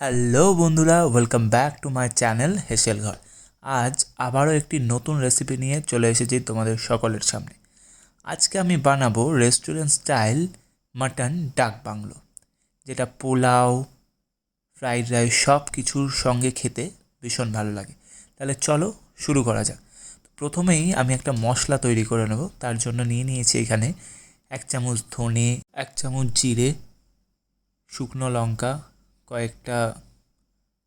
Hello বন্ধুরা, welcome back to my channel Heshel Ghar. আজ আবারও একটি নতুন রেসিপি নিয়ে চলে এসেছি তোমাদের সকলের সামনে। আজকে আমি বানাবো রেস্টুরেন্ট স্টাইল মাটন ডাক বাংলো, যেটা পোলাও, ফ্রাইড রাইস সব কিছুর সঙ্গে খেতে ভীষণ ভালো লাগে। তাহলে চলো শুরু করা যাক। প্রথমেই আমি একটা মশলা তৈরি করে নেব। তার জন্য নিয়ে নিয়েছি এখানে 1 চামচ ধনে, 1 চামচ জিরে, শুকনো লঙ্কা, কয়েকটা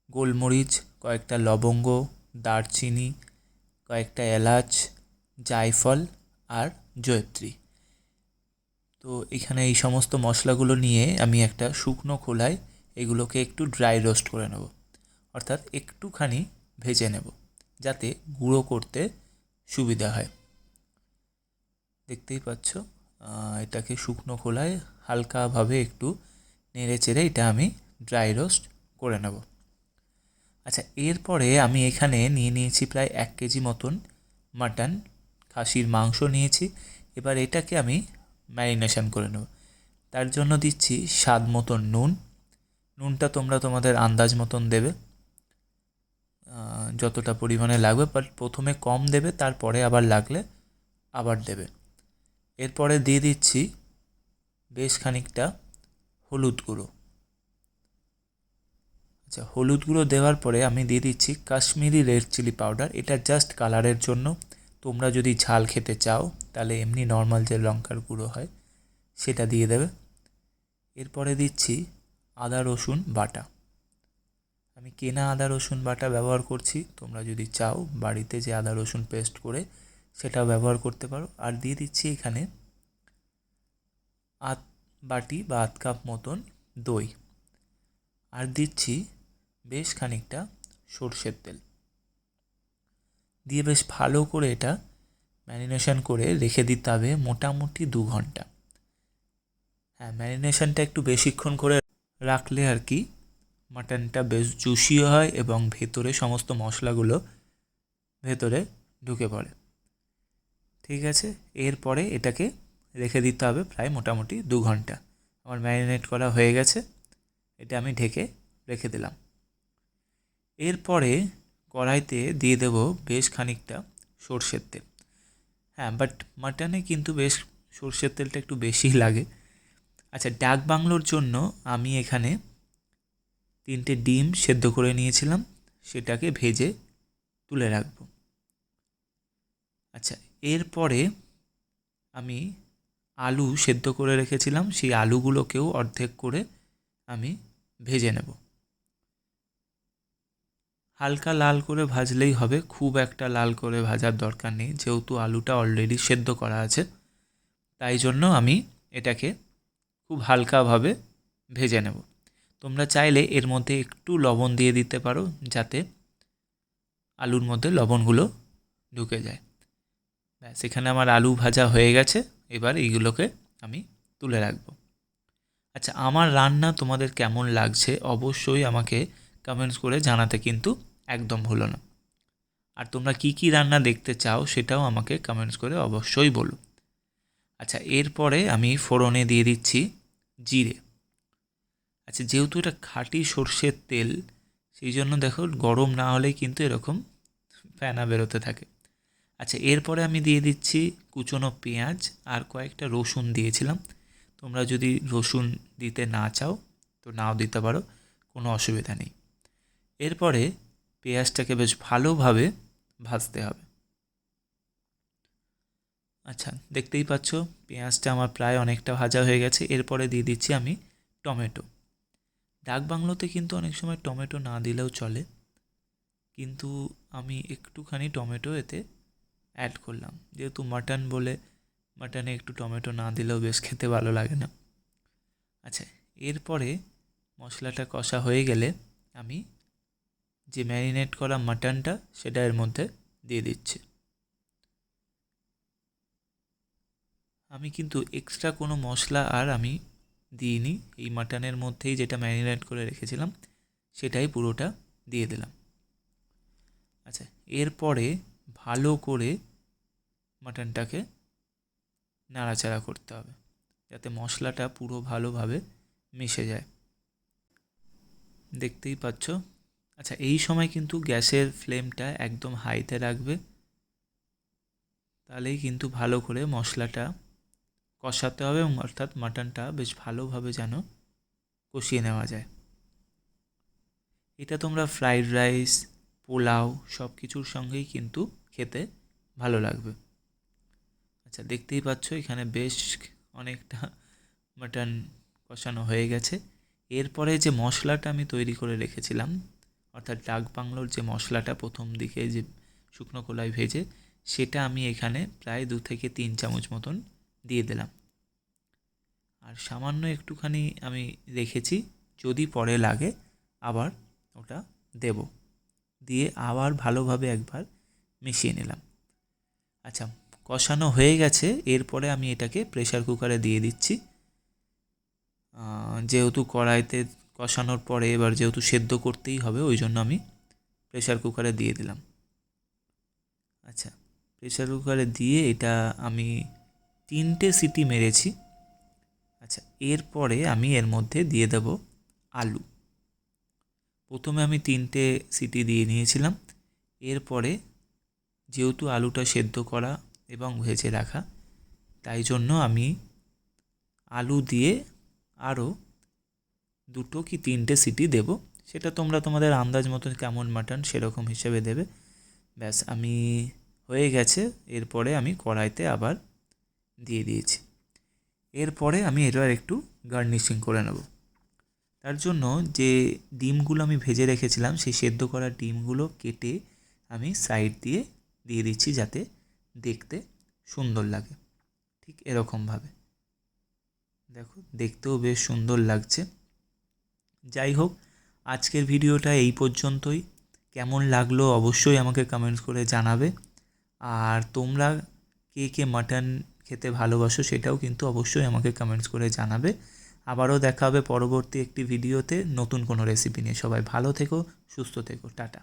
গোলমরিচ, কয়েকটা লবঙ্গ, দারচিনি, কয়েকটা এলাচ, জায়ফল আর জয়ত্রী। তো এখানে এই সমস্ত মশলাগুলো নিয়ে আমি একটা শুকনো খোলায় এগুলোকে একটু ড্রাই রোস্ট করে নেব, অর্থাৎ একটুখানি ভেজে নেব, যাতে গুঁড়ো করতে সুবিধা হয়। দেখতেই পাচ্ছ, এটাকে শুকনো খোলায় হালকাভাবে একটু নেড়ে চেড়ে এটা আমি ড্রাই রোস্ট করে নেব। আচ্ছা, এরপরে আমি এখানে নিয়ে নিয়েছি প্রায় 1 কেজি মতন মাটন, খাসির মাংস নিয়েছি। এবার এটাকে আমি ম্যারিনেশন করে নেব। তার জন্য দিচ্ছি স্বাদ মতন নুন। নুনটা তোমরা তোমাদের আন্দাজ মতন দেবে, যতটা পরিমাণে লাগবে, বাট প্রথমে কম দেবে, তারপরে আবার লাগলে আবার দেবে। এরপরে দিয়ে দিচ্ছি বেশ খানিকটা হলুদ গুঁড়ো। আচ্ছা, হলুদ গুঁড়ো দেওয়ার পরে আমি দিয়ে দিচ্ছি কাশ্মীরি রেড চিলি পাউডার। এটা জাস্ট কালারের জন্য। তোমরা যদি ঝাল খেতে চাও তাহলে এমনি নর্মাল যে লঙ্কার গুঁড়ো হয় সেটা দিয়ে দেবে। এরপরে দিচ্ছি আদা রসুন বাটা। আমি কেনা আদা রসুন বাটা ব্যবহার করছি, তোমরা যদি চাও বাড়িতে যে আদা রসুন পেস্ট করে সেটাও ব্যবহার করতে পারো। আর দিয়ে দিচ্ছি এখানে আধ বাটি বা আধ কাপ মতন দই। আর দিচ্ছি বেশ খানিকটা সর্ষের তেল দিয়ে বেশ ভালো করে এটা ম্যারিনেশন করে রেখে দিতে হবে মোটামুটি 2 ঘন্টা। হ্যাঁ, ম্যারিনেশনটা একটু বেশিক্ষণ করে রাখলে আর কি মাটনটা বেশ জুসিও হয় এবং ভেতরে সমস্ত মশলাগুলো ভেতরে ঢুকে পড়ে। ঠিক আছে, এরপরে এটাকে রেখে দিতে হবে প্রায় মোটামুটি 2 ঘন্টা। আমার ম্যারিনেট করা হয়ে গেছে, এটা আমি ঢেকে রেখে দিলাম। এরপরে কড়াইতে দিয়ে দেব বেশ খানিকটা সর্ষের তেল। হ্যাঁ, বাট মাটনে কিন্তু বেশ সর্ষের তেলটা একটু বেশিই লাগে। আচ্ছা, ডাক বাংলোর জন্য আমি এখানে 3টে ডিম সেদ্ধ করে নিয়েছিলাম, সেটাকে ভেজে তুলে রাখবো। আচ্ছা, এরপরে আমি আলু সেদ্ধ করে রেখেছিলাম, সেই আলুগুলোকেও অর্ধেক করে আমি ভেজে নেব। হালকা লাল করে ভাজলেই হবে, খুব একটা লাল করে ভাজার দরকার নেই, যেহেতু আলুটা অলরেডি সেদ্ধ করা আছে। তাই জন্য আমি এটাকে খুব হালকাভাবে ভেজে নেব। তোমরা চাইলে এর মধ্যে একটু লবণ দিয়ে দিতে পারো, যাতে আলুর মধ্যে লবণগুলো ঢুকে যায়। ব্যাস, এখানে আমার আলু ভাজা হয়ে গেছে। এবার এইগুলোকে আমি তুলে রাখবো। আচ্ছা, আমার রান্না তোমাদের কেমন লাগছে অবশ্যই আমাকে কমেন্টস করে জানাতে কিন্তু একদম ভুলো না। আর তোমরা কি কি রান্না দেখতে চাও সেটাও আমাকে কমেন্টস করে অবশ্যই বলো। আচ্ছা, এরপরে আমি ফোড়নে দিয়ে দিচ্ছি জিরে। আচ্ছা, যেহেতু এটা খাঁটি সর্ষের তেল, সেই জন্য দেখো গরম না হলেই কিন্তু এরকম ফেনা বেরোতে থাকে। আচ্ছা, এরপরে আমি দিয়ে দিচ্ছি কুচনো পেঁয়াজ আর কয়েকটা রসুন দিয়েছিলাম। তোমরা যদি রসুন দিতে না চাও তো নাও দিতে পারো, কোনো অসুবিধা নেই। এরপরে পেঁয়াজটাকে বেশ ভালোভাবে ভাজতে হবে। আচ্ছা, দেখতেই পাচ্ছ পেঁয়াজটা আমার প্রায় অনেকটা ভাজা হয়ে গেছে। এরপরে দিয়ে দিচ্ছি আমি টমেটো। ডাক বাংলোতে কিন্তু অনেক সময় টমেটো না দিলেও চলে, কিন্তু আমি একটুখানি টমেটো এতে অ্যাড করলাম, যেহেতু মাটন বলে মাটনে একটু টমেটো না দিলেও বেশ খেতে ভালো লাগে না। আচ্ছা, এরপরে মশলাটা কষা হয়ে গেলে আমি যে ম্যারিনেট করা মাটনটা সেটা এর মধ্যে দিয়ে দিচ্ছি। আমি কিন্তু এক্সট্রা কোনো মশলা আর আমি দিইনি, এই মাটনের মধ্যেই যেটা ম্যারিনেট করে রেখেছিলাম সেটাই পুরোটা দিয়ে দিলাম। আচ্ছা, এরপরে ভালো করে মাটনটাকে নাড়াচাড়া করতে হবে, যাতে মশলাটা পুরো ভালোভাবে মিশে যায়। দেখতেই পাচ্ছ। আচ্ছা, এই সময় কিন্তু গ্যাসের ফ্লেমটা একদম হাইতে রাখবে, তাহলেই কিন্তু ভালো করে মশলাটা কষাতে হবে, এবং অর্থাৎ মাটনটা বেশ ভালোভাবে যেন কষিয়ে নেওয়া যায়। এটা তোমরা ফ্রাইড রাইস, পোলাও সব কিছুর সঙ্গেই কিন্তু খেতে ভালো লাগবে। আচ্ছা, দেখতেই পাচ্ছ এখানে বেশ অনেকটা মাটন কষানো হয়ে গেছে। এরপরে যে মশলাটা আমি তৈরি করে রেখেছিলাম, অর্থাৎ ডাক বাংলোর যে মশলাটা প্রথম দিকে যে শুকনো কলাই ভেজে, সেটা আমি এখানে প্রায় 2 থেকে 3 চামচ মতন দিয়ে দিলাম। আর সামান্য একটুখানি আমি রেখেছি, যদি পরে লাগে আবার ওটা দেব। দিয়ে আবার ভালোভাবে একবার মিশিয়ে নিলাম। আচ্ছা, কষানো হয়ে গেছে। এরপরে আমি এটাকে প্রেসার কুকারে দিয়ে দিচ্ছি। যেহেতু কড়াইতে কষানোর পরে এবার যেহেতু সেদ্ধ করতেই হবে, ওই জন্য আমি প্রেসার কুকারে দিয়ে দিলাম। আচ্ছা, প্রেসার কুকারে দিয়ে এটা আমি 3টে সিটি মেরেছি। আচ্ছা, এরপরে আমি এর মধ্যে দিয়ে দেব আলু। প্রথমে আমি 3টে সিটি দিয়ে নিয়েছিলাম। এরপরে যেহেতু আলুটা সেদ্ধ করা এবং ভেজে রাখা, তাই জন্য আমি আলু দিয়ে আরও 2 কি 3টে সিটি দেব। সেটা তোমরা তোমাদের আন্দাজ মতন কেমন মাটন সেরকম হিসেবে দেবে। ব্যাস, আমি হয়ে গেছে। এরপরে আমি কড়াইতে আবার দিয়ে দিয়েছি। এরপরে আমি এবার একটু গার্নিশিং করে নেব। তার জন্য যে ডিমগুলো আমি ভেজে রেখেছিলাম, সেই সেদ্ধ করা ডিমগুলো কেটে আমি সাইড দিয়ে দিয়ে দিচ্ছি, যাতে দেখতে সুন্দর লাগে। ঠিক এরকমভাবে দেখো, দেখতেও বেশ সুন্দর লাগছে। যাই হোক, আজকের ভিডিওটা এই পর্যন্তই। কেমন লাগলো অবশ্যই আমাকে কমেন্টস করে জানাবে। আর তোমরা কে কে মাটন খেতে ভালোবাসো সেটাও কিন্তু অবশ্যই আমাকে কমেন্টস করে জানাবে। আবারও দেখা হবে পরবর্তী একটি ভিডিওতে নতুন কোনো রেসিপি নিয়ে। সবাই ভালো থেকো, সুস্থ থেকো, টাটা।